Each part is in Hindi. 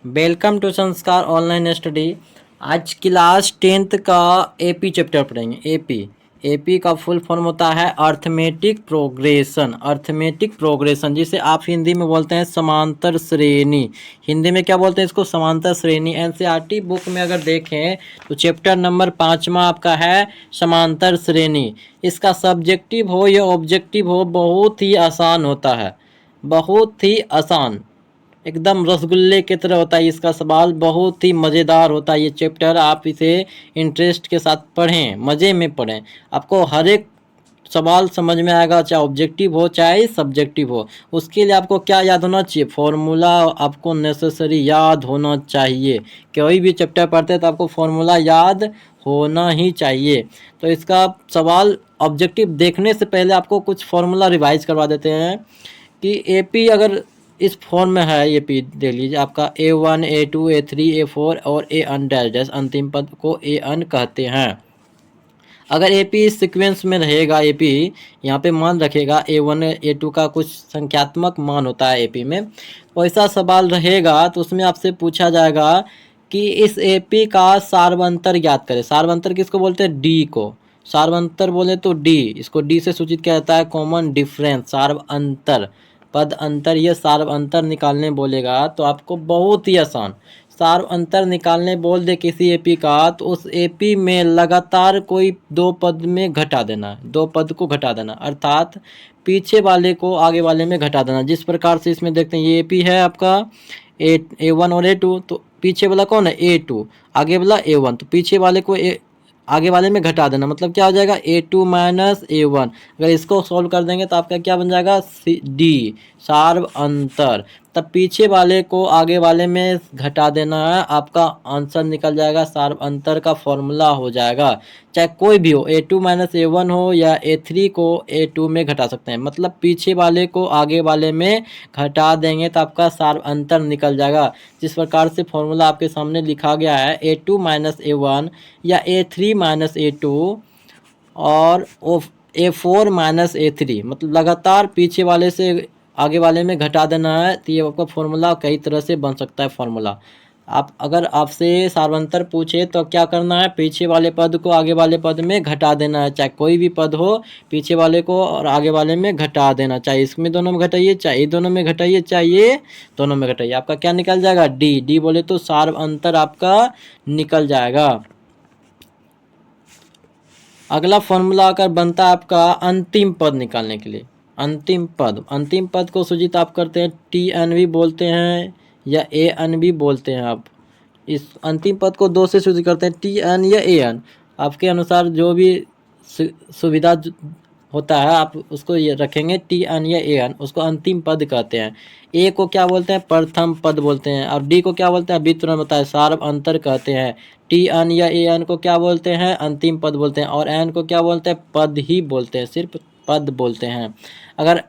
वेलकम टू संस्कार ऑनलाइन स्टडी। आज क्लास 10th का एपी चैप्टर पढ़ेंगे। एपी का फुल फॉर्म होता है अर्थमेटिक प्रोग्रेशन। अर्थमेटिक प्रोग्रेशन जिसे आप हिंदी में बोलते हैं समांतर श्रेणी। हिंदी में क्या बोलते हैं इसको? समांतर श्रेणी। एनसीईआरटी बुक में अगर देखें तो चैप्टर नंबर 5वां आपका है समांतर श्रेणी। इसका सब्जेक्टिव हो या ऑब्जेक्टिव हो, बहुत ही आसान होता है, बहुत ही आसान, एकदम रसगुल्ले की तरह होता है। इसका सवाल बहुत ही मज़ेदार होता है। ये चैप्टर आप इसे इंटरेस्ट के साथ पढ़ें, मज़े में पढ़ें, आपको हर एक सवाल समझ में आएगा, चाहे ऑब्जेक्टिव हो चाहे सब्जेक्टिव हो। उसके लिए आपको क्या याद होना चाहिए? फॉर्मूला आपको नेसेसरी याद होना चाहिए। कोई भी चैप्टर पढ़ते हैं तो आपको फॉर्मूला याद होना ही चाहिए। तो इसका सवाल ऑब्जेक्टिव देखने से पहले आपको कुछ फॉर्मूला रिवाइज करवा देते हैं कि एपी अगर इस फॉर्म में है। ये पी देख लीजिए, आपका A1 A2 A3 A4 और A n डैश डैश, अंतिम पद को A n कहते हैं। अगर एपी इस सीक्वेंस में रहेगा, एपी यहाँ पे मान रखेगा, A1 A2 का कुछ संख्यात्मक मान होता है एपी में, वैसा सवाल रहेगा तो उसमें आपसे पूछा जाएगा कि इस एपी का सार्वंतर ज्ञात करें। सार्वंतर किसको बोलते हैं? डी को। सार्वंतर बोले तो डी, इसको डी से सूचित किया जाता है, कॉमन डिफरेंस, सार्वंतर, पद अंतर। ये सार्वंतर निकालने बोलेगा तो आपको बहुत ही आसान, सार्वंतर निकालने बोल दे किसी एपी का तो उस एपी में लगातार कोई दो पद में घटा देना, दो पद को घटा देना, अर्थात पीछे वाले को आगे वाले में घटा देना। जिस प्रकार से इसमें देखते हैं, ये एपी है आपका A1 और A2, तो पीछे वाला कौन है? A2, आगे वाला A1, तो पीछे वाले को आगे वाले में घटा देना, मतलब क्या हो जाएगा? A2 minus A1। अगर इसको सॉल्व कर देंगे तो आपका क्या बन जाएगा? डी, सार्वंतर। तब पीछे वाले को आगे वाले में घटा देना है, आपका आंसर निकल जाएगा, सार्वंतर का फॉर्मूला हो जाएगा। चाहे कोई भी हो, A2 माइनस A1 हो या A3 को A2 में घटा सकते हैं, मतलब पीछे वाले को आगे वाले में घटा देंगे तो आपका सार्वंतर निकल जाएगा। जिस प्रकार से फॉर्मूला आपके सामने लिखा गया है, A2 माइनस A1 या A3 माइनस A2 और A4 माइनस A3, मतलब लगातार पीछे वाले से आगे वाले में घटा देना है। तो ये आपका फॉर्मूला कई तरह से बन सकता है। फॉर्मूला आप अगर आपसे सार्वंतर पूछे तो क्या करना है? पीछे वाले पद को आगे वाले पद में घटा देना है। चाहे कोई भी पद हो, पीछे वाले को और आगे वाले में घटा देना, चाहे इसमें दोनों में घटाइए, चाहे दोनों में घटाइए, चाहिए दोनों में घटाइए। आपका क्या निकल जाएगा? डी। डी बोले तो सार्वंतर आपका निकल जाएगा। अगला फॉर्मूला आकर बनता है आपका अंतिम पद निकालने के लिए। अंतिम पद, अंतिम पद को सूचित आप करते हैं TN भी बोलते हैं या AN भी बोलते हैं। आप इस अंतिम पद को दो से सूचित करते हैं, TN या AN, आपके अनुसार जो भी सुविधा होता है आप उसको ये रखेंगे, TN या AN, उसको अंतिम पद कहते हैं। ए को क्या बोलते हैं? प्रथम पद बोलते हैं। और डी को क्या बोलते हैं? अभी तुरंत बताया, सार्वंतर कहते हैं। TN या AN को क्या बोलते हैं? अंतिम पद बोलते हैं। और एन को क्या बोलते हैं? पद ही बोलते हैं, सिर्फ पद बोलते हैं। अगर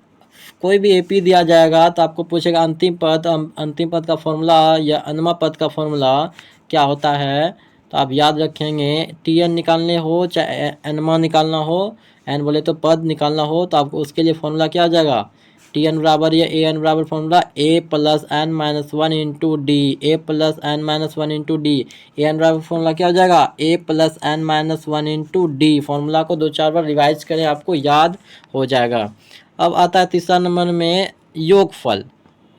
कोई भी एपी दिया जाएगा तो आपको पूछेगा अंतिम पद, अंतिम पद का फॉर्मूला या अनमा पद का फॉर्मूला क्या होता है, तो आप याद रखेंगे। TN निकालने हो चाहे एनमा निकालना हो, एन बोले तो पद निकालना हो, तो आपको उसके लिए फॉर्मूला क्या आ जाएगा? TN बराबर या AN बराबर formula A plus N minus 1 into D, A plus N minus 1 into D. AN बराबर फॉर्मूला क्या हो जाएगा? A plus N minus 1 into D. Formula को 2-4 बार रिवाइज करें, आपको याद हो जाएगा। अब आता है तीसरा नंबर में योगफल।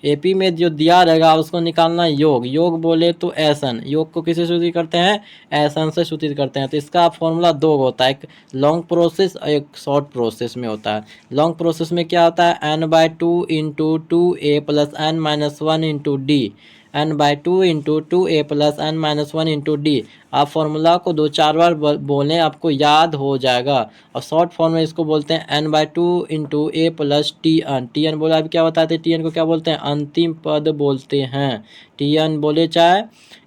एपी में जो दिया रहेगा उसको निकालना योग। योग बोले तो एसन, योग को किसे सूचित करते हैं? एसन से सूचित करते हैं। तो इसका फॉर्मूला दो होता है, एक लॉन्ग प्रोसेस और एक शॉर्ट प्रोसेस में होता है। लॉन्ग प्रोसेस में क्या होता है? n/2 into 2a plus n minus 1 into D, n/2 into 2a plus n minus 1 into D. आप फॉर्मूला को 2-4 बार बोलें, आपको याद हो जाएगा। और शॉर्ट फॉर्म में इसको बोलते हैं n/2 into a plus TN। TN बोले अभी क्या बताते हैं? TN को क्या बोलते हैं? अंतिम पद बोलते हैं। TN बोले चाहे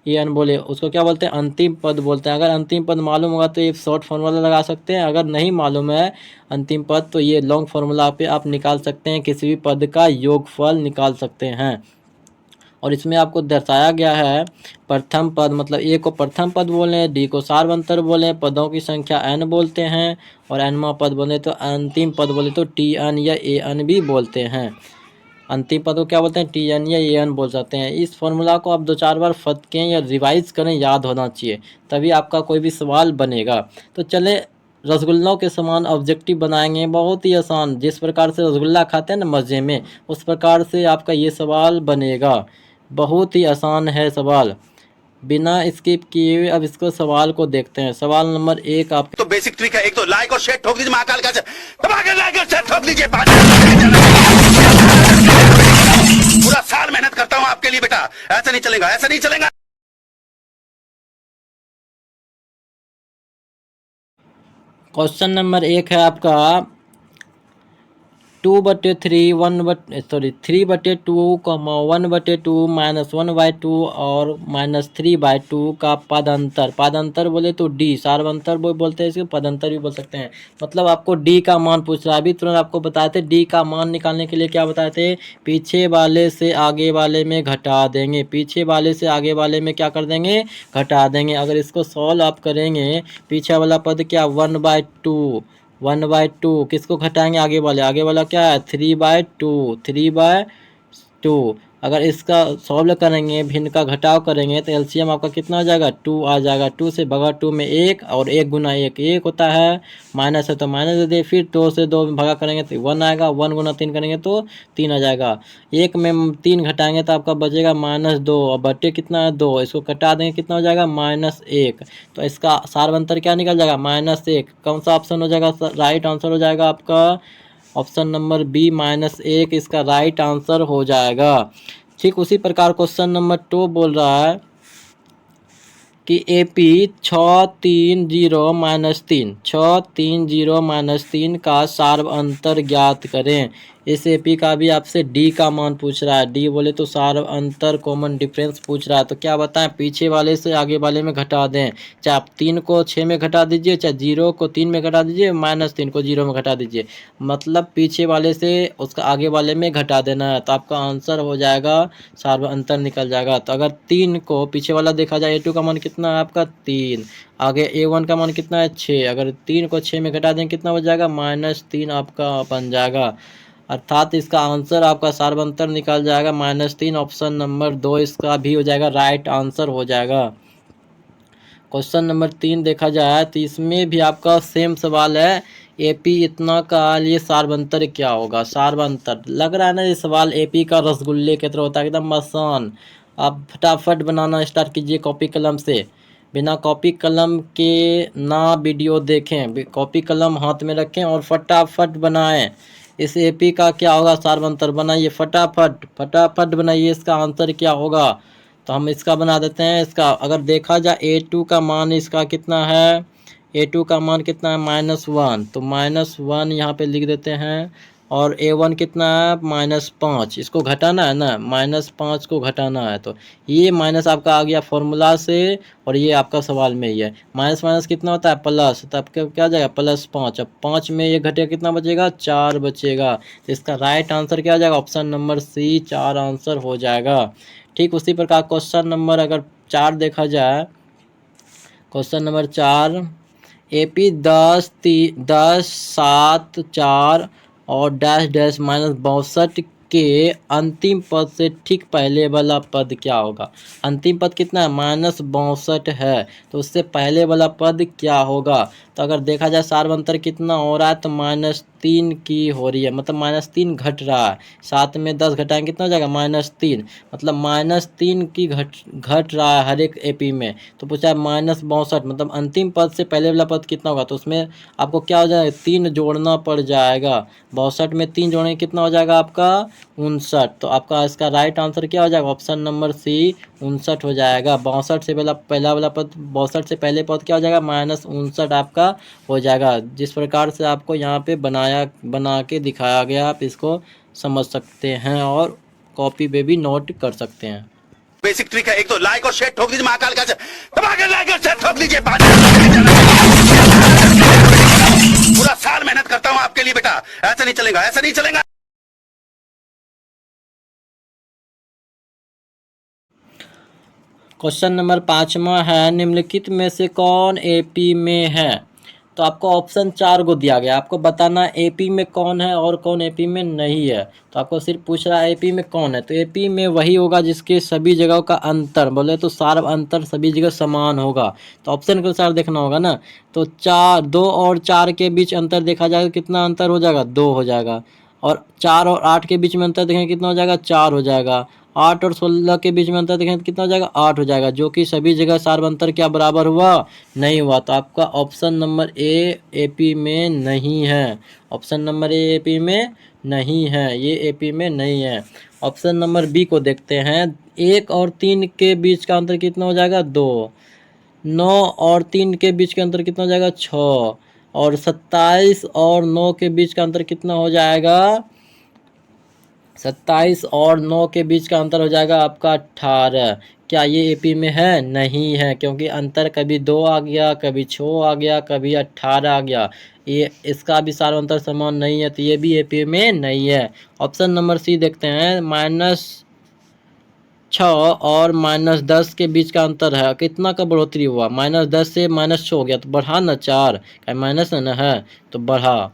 EN बोले, उसको क्या बोलते हैं? अंतिम पद बोलते हैं। अगर अंतिम पद मालूम होगा तो ये शॉर्ट फार्मूला लगा सकते हैं, अगर नहीं मालूम है अंतिम पद तो ये लॉन्ग फार्मूला पे आप निकाल सकते हैं, किसी भी पद का योगफल निकाल सकते हैं। और इसमें आपको दर्शाया गया है प्रथम पद, मतलब ए को प्रथम पद बोले, डी को सार्वंतर बोले, पदों की संख्या n बोलते हैं, और nवां पद बोले तो अंतिम पद बोले तो TN या AN भी बोलते हैं। अंतिम पद को क्या बोलते हैं, टी एन या ए एन बोल सकते हैं। इस फॉर्मूला को आप 2-4 बार फटकें या रिवाइज करें, याद होना चाहिए, तभी आपका कोई भी सवाल बनेगा। तो चले रसगुल्लों के समान ऑब्जेक्टिव बनाएंगे, बहुत ही आसान। जिस प्रकार से रसगुल्ला खाते हैं ना मज़े में, उस प्रकार से आपका ये सवाल बनेगा। बहुत ही आसान है सवाल, बिना स्किप किए हुए अब इसको सवाल को देखते हैं। सवाल नंबर 1 आप तो बेसिक ट्रिक है, एक तो लाइक और शेयर ठोक दीजिए, महाकाल का दबा के लाइक और शेयर ठोक दीजिए। पूरा साल मेहनत करता हूं आपके लिए बेटा, ऐसा नहीं चलेगा, ऐसा नहीं चलेगा। क्वेश्चन नंबर 1 है आपका 3/2 1/2 -1/2 और -3/2 का पदांतर। पदांतर बोले तो डी, सार्वंतर बोलते हैं इसको, पदांतर भी बोल सकते हैं। मतलब आपको डी का मान पूछ रहा है। अभी तुरंत आपको बताए थे डी का मान निकालने के लिए क्या बताए थे, पीछे वाले से आगे वाले में घटा देंगे। पीछे वाले से आगे वाले में क्या कर देंगे, घटा देंगे। अगर इसको सॉल्व आप करेंगे, पीछे वाला पद क्या 1/2, 1/2 किसको घटाएंगे, आगे वाला क्या है 3/2, 3/2। अगर इसका सॉल्व करेंगे, भिन्न का घटाव करेंगे तो एलसीएम आपका कितना आ जाएगा, 2 आ जाएगा। 2 से भगा 2 में 1 और 1 गुना 1 1 होता है, माइनस है तो माइनस दे दे। फिर 2 से 2 में भगा करेंगे तो 1 आएगा, 1 गुना 3 करेंगे तो 3 आ जाएगा। 1 में 3 घटाएंगे तो आपका बचेगा -2 और बटे कितना है 2, इसको घटा देंगे कितना हो जाएगा -1। तो इसका सार्वंतर क्या निकल जाएगा -1। कौन सा ऑप्शन हो जाएगा, राइट आंसर हो जाएगा आपका ऑप्शन नंबर बी -1, इसका राइट आंसर हो जाएगा। ठीक उसी प्रकार क्वेश्चन नंबर 2 बोल रहा है कि AP 630 -3 का सार्वअंतर ज्ञात करें। इस AP का भी आपसे D का मान पूछ रहा है। D बोले तो सार्वअंतर कॉमन डिफरेंस पूछ रहा है। तो क्या बताएं, पीछे वाले से आगे वाले में घटा दें। चाहे आप 3 को 6 में घटा दीजिए, चाहे 0 को 3 में घटा दीजिए, -3 को 0 में घटा दीजिए। मतलब पीछे वाले से उसका आगे वाले में घटा देना है। तो आपका आंसर हो जाएगा, सार्वअंतर निकल जाएगा। तो अगर 3 को पीछे वाला देखा जाए, A2 का मान कितना है आपका 3, आगे A1 का मान कितना है 6। अगर 3 को 6 में घटा दें कितना हो जाएगा, -3 आपका बन जाएगा। अर्थात इसका आंसर आपका सार्वंतर निकल जाएगा -3। ऑप्शन नंबर 2 इसका भी हो जाएगा, राइट आंसर हो जाएगा। क्वेश्चन नंबर 3 देखा जाए तो इसमें भी आपका सेम सवाल है। AP इतना का लिए सार्वंतर क्या होगा, सार्वंतर लग रहा है ना ये सवाल AP का रसगुल्ले की तरह होता है, एकदम आसान। आप फटाफट बनाना स्टार्ट कीजिए कॉपी कलम से, बिना कॉपी कलम के ना वीडियो देखें, कॉपी कलम हाथ में रखें और फटाफट बनाएं। इस AP का क्या होगा, सार्वंतर बनाइए, फटाफट फटाफट बनाइए। इसका आंसर क्या होगा, तो हम इसका बना देते हैं। इसका अगर देखा जाए A2 का मान इसका कितना है, A2 का मान कितना है -1, तो -1 यहाँ पे लिख देते हैं। और A1 कितना है -5, इसको घटाना है ना, -5 को घटाना है। तो ये माइनस आपका आ गया फॉर्मूला से, और ये आपका सवाल में ही है। माइनस माइनस कितना होता है प्लस, तो आपका क्या आ जाएगा +5। अब 5 में ये घटेगा कितना बचेगा, 4 बचेगा। तो इसका राइट आंसर क्या आ जाएगा, ऑप्शन नंबर सी 4 आंसर हो जाएगा। ठीक उसी प्रकार क्वेश्चन नंबर अगर 4 देखा जाए, क्वेश्चन नंबर 4 AP 10 7 4 और डैश डैश -62 के अंतिम पद से ठीक पहले वाला पद क्या होगा। अंतिम पद कितना है, -62 है, तो उससे पहले वाला पद क्या होगा। तो अगर देखा जाए सार्वंतर कितना हो रहा है, तो -3 की हो रही है, मतलब -3 घट रहा है। 7 में 10 घटाएंगे कितना हो जाएगा -3, मतलब -3 की घट रहा है हर एक AP में। तो पूछा है -62, मतलब अंतिम पद से पहले वाला पद कितना होगा। तो उसमें आपको क्या हो जाएगा, 3 जोड़ना पड़ जाएगा। 62 में 3 जोड़ेंगे कितना हो जाएगा आपका 59। तो आपका इसका राइट आंसर क्या हो जाएगा, ऑप्शन नंबर सी 59 हो जाएगा। 62 से पहला वाला पद, 62 से पहले पद क्या हो जाएगा, -59 आपका हो जाएगा। जिस प्रकार से आपको यहाँ पे बना के दिखाया गया, आप इसको समझ सकते हैं और कॉपी पे भी नोट कर सकते हैं। बेसिक ट्रिक है, एक तो लाइक और शेयर ठोक दीजिए, महाकाल का दबा के लाइक और शेयर ठोक दीजिए। पूरा साल मेहनत करता हूं आपके लिए बेटा, ऐसा नहीं चलेगा, ऐसा नहीं चलेगा। क्वेश्चन नंबर 5वां है, निम्नलिखित में से कौन AP में है। तो आपको ऑप्शन 4 को दिया गया, आपको बताना एपी में कौन है और कौन एपी में नहीं है। तो आपको सिर्फ पूछ रहा है एपी में कौन है, तो एपी में वही होगा जिसके सभी जगहों का अंतर बोले तो सार अंतर सभी जगह समान होगा। तो ऑप्शन के अनुसार देखना होगा ना। तो 2 और 4 के बीच अंतर देखा जाएगा, कितना अंतर हो जाएगा, 2 हो जाएगा। और 4 और 8 के बीच में अंतर देखें कितना हो जाएगा, 4 हो जाएगा। 8 और 16 के बीच में अंतर देखें तो कितना हो जाएगा, 8 हो जाएगा, जो कि सभी जगह सार अंतर क्या बराबर हुआ, नहीं हुआ। तो आपका ऑप्शन नंबर ए एपी में नहीं है। ऑप्शन नंबर ए एपी में नहीं है, ये एपी में नहीं है। ऑप्शन नंबर बी को देखते हैं। 1 और 3 के बीच का अंतर कितना हो जाएगा, 2। 9 और 3 के बीच का अंतर कितना हो जाएगा, 6। और 27 और 9 के बीच का अंतर कितना हो जाएगा, 27 और 9 के बीच का अंतर हो जाएगा आपका 18। क्या ये एपी में है, नहीं है, क्योंकि अंतर कभी 2 आ गया, कभी 6 आ गया, कभी 18 आ गया। ये इसका भी सारा अंतर समान नहीं है, तो ये भी एपी में नहीं है। ऑप्शन नंबर सी देखते हैं। -6 और -10 के बीच का अंतर है, कितना का बढ़ोतरी हुआ, -10 से -6 हो गया तो बढ़ा ना 4, माइनस है ना, है तो बढ़ा।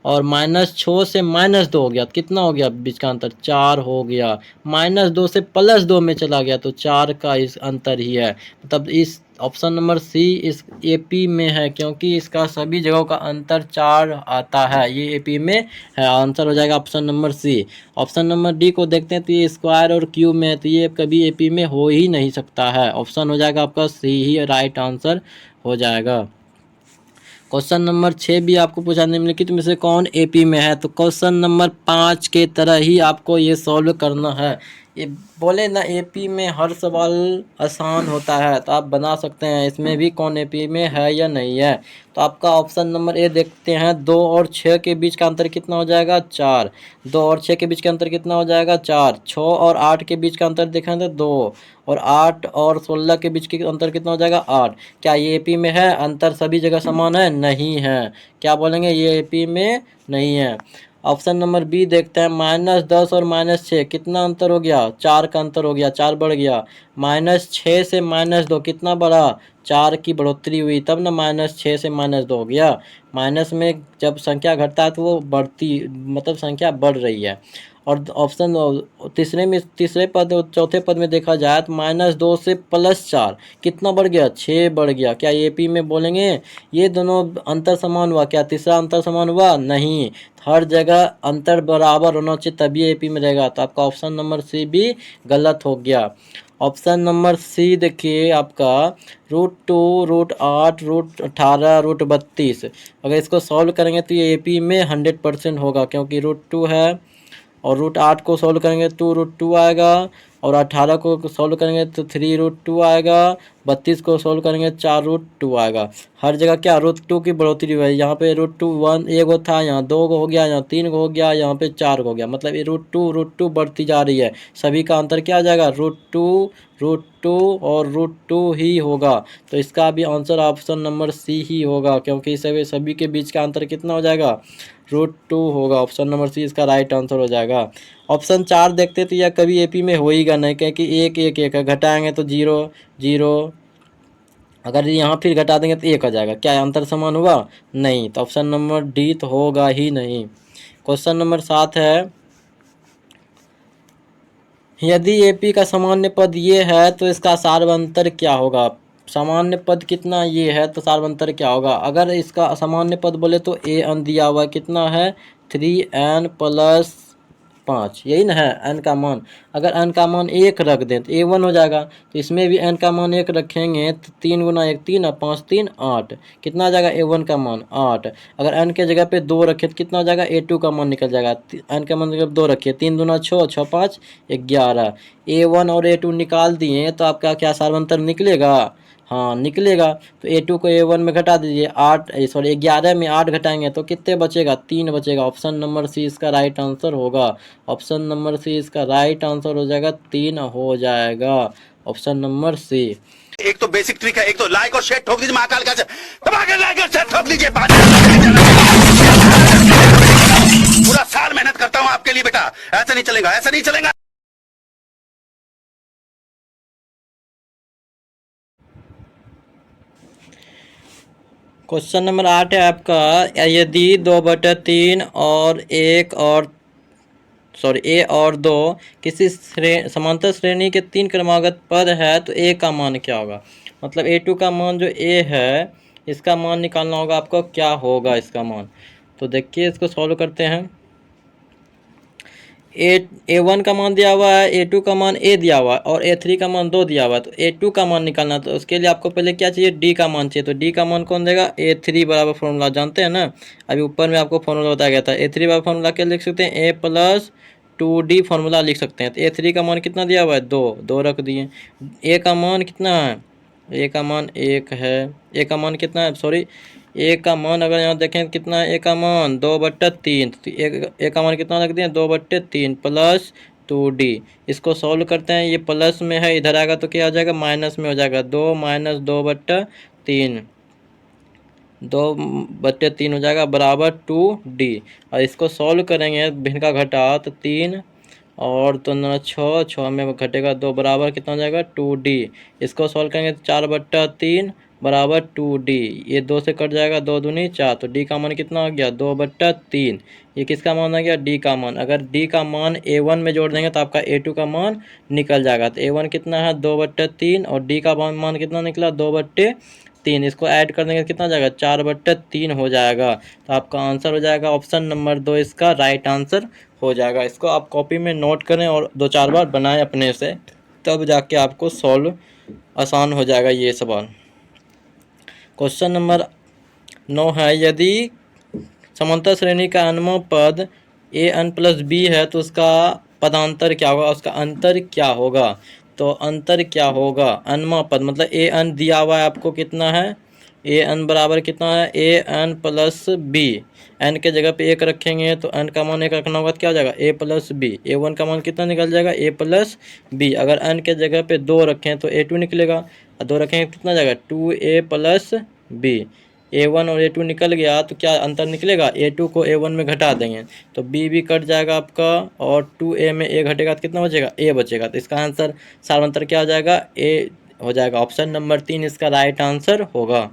और -6 से -2 हो गया तो कितना हो गया बीच का अंतर, 4 हो गया। -2 से +2 में चला गया तो 4 का इस अंतर ही है। मतलब इस ऑप्शन नंबर सी इस एपी में है, क्योंकि इसका सभी जगहों का अंतर 4 आता है, ये एपी में है। आंसर हो जाएगा option number C. Option number D को देखते हैं, तो ये स्क्वायर और क्यूब में है, तो ये कभी एपी में हो ही नहीं सकता है। ऑप्शन हो जाएगा आपका सी ही राइट आंसर हो जाएगा। क्वेश्चन नंबर 6 भी आपको पूछा निम्नलिखित में से कौन एपी में है। तो क्वेश्चन नंबर 5 के तरह ही आपको ये सॉल्व करना है। ये बोले ना एपी में हर सवाल आसान होता है, तो आप बना सकते हैं इसमें भी कौन एपी में है या नहीं है। तो आपका ऑप्शन नंबर ए देखते हैं। 2 और 6 के बीच का अंतर कितना हो जाएगा, 4। 2 और 6 के बीच का अंतर कितना हो जाएगा, 4। 6 और 8 के बीच का अंतर देखें तो 2। और 8 और 16 के बीच के अंतर कितना हो जाएगा, 8। क्या ये एपी में है, अंतर सभी जगह समान है, नहीं है। क्या बोलेंगे, ये एपी में नहीं है। ऑप्शन नंबर बी देखते हैं। -10 और -6 कितना अंतर हो गया, 4 का अंतर हो गया, 4 बढ़ गया। -6 से -2 कितना बढ़ा, 4 की बढ़ोतरी हुई, तब ना -6 से -2 हो गया। माइनस में जब संख्या घटता है तो वो बढ़ती, मतलब संख्या बढ़ रही है। और ऑप्शन तीसरे पद चौथे पद में देखा जाए तो -2 से +4 कितना बढ़ गया, 6 बढ़ गया। क्या ये एपी में बोलेंगे, ये दोनों अंतर समान हुआ, क्या तीसरा अंतर समान हुआ, नहीं। हर जगह अंतर बराबर होना चाहिए तभी एपी में रहेगा। तो आपका ऑप्शन नंबर सी भी गलत हो गया। ऑप्शन नंबर सी देखिए आपका √2, √8, √18, √32। अगर इसको सॉल्व करेंगे तो ये एपी में 100% होगा, क्योंकि √2 है। और √8 को सॉल्व करेंगे तो √2 आएगा। और 18 को सॉल्व करेंगे तो 3√2 आएगा। 32 को सॉल्व करेंगे 4√2 आएगा। हर जगह क्या √2 की बढ़ोतरी हुई है। यहाँ पे √2 1 एक था, यहाँ 2 को हो गया, यहाँ 3 को हो गया, यहाँ पे 4 को हो गया। मतलब ये √2 बढ़ती जा रही है। सभी का अंतर क्या आ जाएगा, √2 और √2 ही होगा। तो इसका भी आंसर ऑप्शन नंबर सी ही होगा, क्योंकि सभी के बीच का अंतर कितना हो जाएगा, √2 होगा। ऑप्शन नंबर सी इसका राइट आंसर हो जाएगा। ऑप्शन 4 देखते तो यह कभी एपी में होएगा नहीं, क्योंकि 1 1 1 घटाएंगे तो 0 0। अगर यहाँ फिर घटा देंगे तो 1 आ जाएगा। क्या अंतर समान हुआ, नहीं। तो ऑप्शन नंबर डी तो होगा ही नहीं। क्वेश्चन नंबर 7 है। यदि एपी का सामान्य पद ये है तो इसका सार्वंतर क्या होगा। सामान्य पद कितना ये है तो सार्वंतर क्या होगा। अगर इसका सामान्य पद बोले तो ए एन दिया हुआ है, कितना है 3n + 5, यही ना है n का मान। अगर n का मान 1 रख दें तो a1 हो जाएगा। तो इसमें भी n का मान 1 रखेंगे तो 3 × 1 3 और 5 3 8, कितना आ जाएगा a1 का मान 8। अगर n के जगह पे 2 रखें तो कितना हो जाएगा, a2 का मान निकल जाएगा। n का मान जब 2 रखिए 3 दूना 6 6 5 11, a1 और a2 निकाल दिए तो आपका क्या सार्वंतर निकलेगा, हाँ निकलेगा। तो a2 को a1 में घटा दीजिए, 11 में 8 घटाएंगे तो कितने बचेगा, 3 बचेगा। ऑप्शन नंबर सी इसका राइट आंसर होगा। ऑप्शन नंबर सी इसका राइट आंसर हो जाएगा, 3 हो जाएगा। Option number C. एक तो बेसिक ट्रिक है, एक तो लाइक और शेयर ठोक दीजिए, महाकाल का दबाकर लाइक और शेयर ठोक दीजिए। पूरा साल मेहनत करता हूं आपके लिए बेटा, ऐसा नहीं चलेगा, ऐसा नहीं चलेगा। क्वेश्चन नंबर 8 है आपका, यदि 2/3 और ए और 2 किसी समांतर श्रेणी के 3 क्रमागत पद है तो ए का मान क्या होगा। मतलब A2 का मान जो ए है इसका मान निकालना होगा आपको, क्या होगा इसका मान। तो देखिए इसको सॉल्व करते हैं। A1 का मान दिया हुआ है, A2 का मान A दिया हुआ है और A3 का मान 2 दिया हुआ है। तो A2 का मान निकालना, तो उसके लिए आपको पहले क्या चाहिए, D का मान चाहिए। तो D का मान कौन देगा, A3 बराबर फॉर्मूला जानते हैं ना, अभी ऊपर में आपको फॉर्मूला बताया गया था। A3 बराबर फॉर्मूला क्या लिख सकते हैं, A+2D फॉर्मूला लिख सकते हैं। तो A3 का मान कितना दिया हुआ है, 2 रख दिए। A का मान कितना है, A का मान 1 है। A का मान कितना है, सॉरी ए का मान अगर यहाँ देखें कितना है, ए का मान 2/3। तो ए का मान कितना रख दिए, 2/3 +2D। इसको सॉल्व करते हैं, ये प्लस में है, इधर आएगा तो क्या हो जाएगा, माइनस में हो जाएगा। 2 - 2/3, 2/3 हो जाएगा बराबर 2D। और इसको सॉल्व करेंगे भिन्न का घटा तो 3 और तो न 6 में घटेगा 2 बराबर कितना हो जाएगा, 2D। इसको सॉल्व करेंगे तो 4/3 बराबर 2D। ये 2 से कट जाएगा, 2 दूनी 4। तो D का मान कितना हो गया, 2/3। ये किसका मान आ गया, D का मान। अगर D का मान A1 में जोड़ देंगे तो आपका A2 का मान निकल जाएगा। तो A1 कितना है, 2/3 और D का मान कितना निकला, 2/3। इसको ऐड कर देंगे कितना जाएगा, 4/3 हो जाएगा। तो आपका आंसर हो जाएगा ऑप्शन नंबर 2 इसका राइट आंसर हो जाएगा। इसको आप कॉपी में नोट करें और 2-4 बार बनाएं अपने से, तब जाके आपको सॉल्व आसान हो जाएगा ये सवाल। क्वेश्चन नंबर 9 है, यदि समांतर श्रेणी का अनमोल पद an+b है तो उसका पदांतर क्या होगा, उसका अंतर क्या होगा। तो अंतर क्या होगा, अनमोल पद मतलब an दिया हुआ है आपको कितना है, an बराबर कितना है, an+b। n के जगह पे 1 रखेंगे तो n का मान 1 रखना होगा तो क्या हो जाएगा, a+b। A1 का मान कितना निकल जाएगा, a+b। अगर n के जगह पे 2 रखें तो A2 निकलेगा, और 2 रखेंगे कितना जाएगा, 2a+b। A1 और A2 निकल गया तो क्या अंतर निकलेगा, A2 को A1 में घटा देंगे तो B भी कट जाएगा आपका, और 2a में a घटेगा तो कितना बचेगा, a बचेगा। तो इसका आंसर सारांतर क्या हो जाएगा, a हो जाएगा। ऑप्शन नंबर 3 इसका राइट आंसर होगा।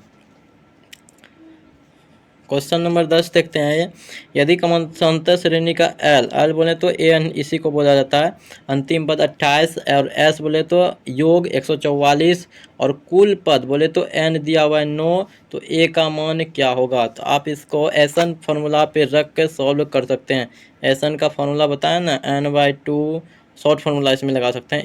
क्वेश्चन नंबर 10 देखते हैं, यदि समांतर श्रेणी का एल बोले तो an इसी को बोला जाता है, अंतिम पद 28 और s बोले तो योग 144 और कुल पद बोले तो n दिया हुआ है 9। तो a का मान क्या होगा। तो आप इसको एसन फार्मूला पे रख के सॉल्व कर सकते हैं। एसन का फार्मूला बताया ना, n/2 शॉर्ट फार्मूला इसमें लगा सकते हैं,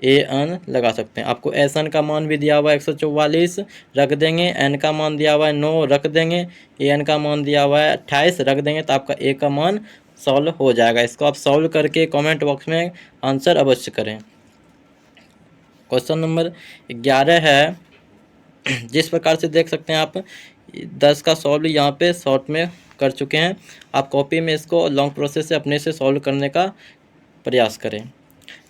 a+an लगा सकते हैं। आपको एसन का मान भी दिया हुआ है 144 रख देंगे, एन का मान दिया हुआ है 9 रख देंगे, एन का मान दिया हुआ है 28 रख देंगे, तो आपका ए का मान सॉल्व हो जाएगा। इसको आप सॉल्व करके कमेंट बॉक्स में आंसर अवश्य करें। क्वेश्चन नंबर 11 है, जिस प्रकार से देख सकते हैं आप 10 का सॉल्व यहाँ पे शॉर्ट में कर चुके हैं। आप कॉपी में इसको लॉन्ग प्रोसेस से अपने से सॉल्व करने का प्रयास करें।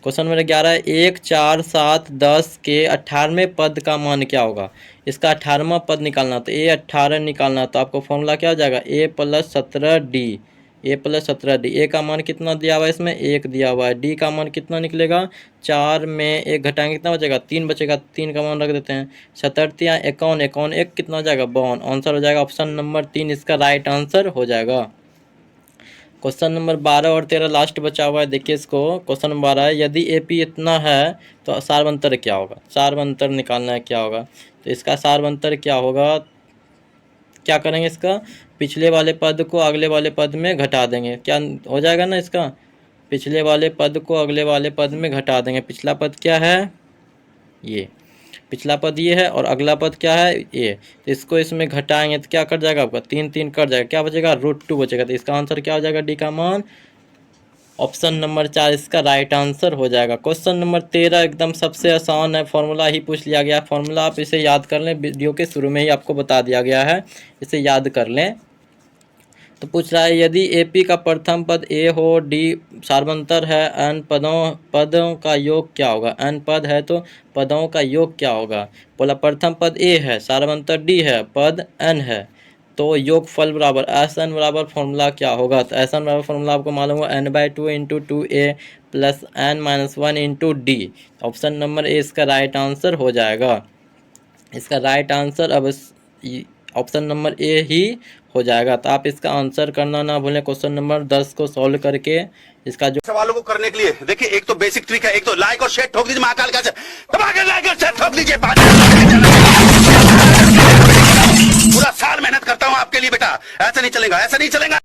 क्वेश्चन नंबर 11, 1, 4, 7, 10 के 18वें पद का मान क्या होगा। इसका 18वां पद निकालना, तो A18 निकालना, तो आपको फॉर्मूला क्या हो जाएगा, A+17D। A+17D। ए का मान कितना दिया हुआ है, इसमें 1 दिया हुआ है। डी का मान कितना निकलेगा, 4 में 1 घटाएंगे कितना बचेगा, 3 बचेगा। 3 का मान रख देते हैं। 7 या 51, 51 1 कितना हो जाएगा, 52। आंसर हो जाएगा ऑप्शन नंबर 3 इसका राइट आंसर हो जाएगा। क्वेश्चन नंबर 12 और 13 लास्ट बचा हुआ है, देखिए इसको। क्वेश्चन नंबर 12 है, यदि AP इतना है तो सार्वंतर क्या होगा। सार्वंतर निकालना है क्या होगा। तो इसका सार्वंतर क्या होगा, क्या करेंगे, इसका पिछले वाले पद को अगले वाले पद में घटा देंगे, क्या हो जाएगा ना, इसका पिछले वाले पद को अगले वाले पद में घटा देंगे। पिछला पद क्या है, ये पिछला पद ये है और अगला पद क्या है, ये। तो इसको इसमें घटाएंगे तो क्या कट जाएगा आपका, 3 3 कट जाएगा, क्या बचेगा, √2 बचेगा। तो इसका आंसर क्या हो जाएगा, डी का मान ऑप्शन नंबर 4 इसका राइट आंसर हो जाएगा। क्वेश्चन नंबर 13 एकदम सबसे आसान है, फॉर्मूला ही पूछ लिया गया। फॉर्मूला आप इसे याद कर लें, वीडियो के शुरू में ही आपको बता दिया गया है, इसे याद कर लें। तो पूछ रहा है, यदि AP का प्रथम पद A हो, D सार्वंतर है, n पदों का योग क्या होगा। n पद है तो पदों का योग क्या होगा। बोला प्रथम पद A है, सार्वंतर D है, पद n है, तो योगफल बराबर SN बराबर फॉर्मूला क्या होगा। तो SN बराबर फॉर्मूला आपको मालूम होगा, n/2 × 2A + n-1 × D। Option number A इसका राइट आंसर हो जाएगा। इसका राइट आंसर अब ऑप्शन नंबर ए ही हो जाएगा। तो आप इसका आंसर करना ना भूलें। क्वेश्चन नंबर 10 को सॉल्व करके इसका जो सवालों को करने के लिए देखिए, एक तो बेसिक ट्रिक है, एक तो लाइक और शेयर ठोक दीजिए, महाकाल का दबा के लाइक और शेयर ठोक दीजिए। पूरा साल मेहनत करता हूं आपके लिए बेटा, ऐसा नहीं चलेगा, ऐसा नहीं चलेगा।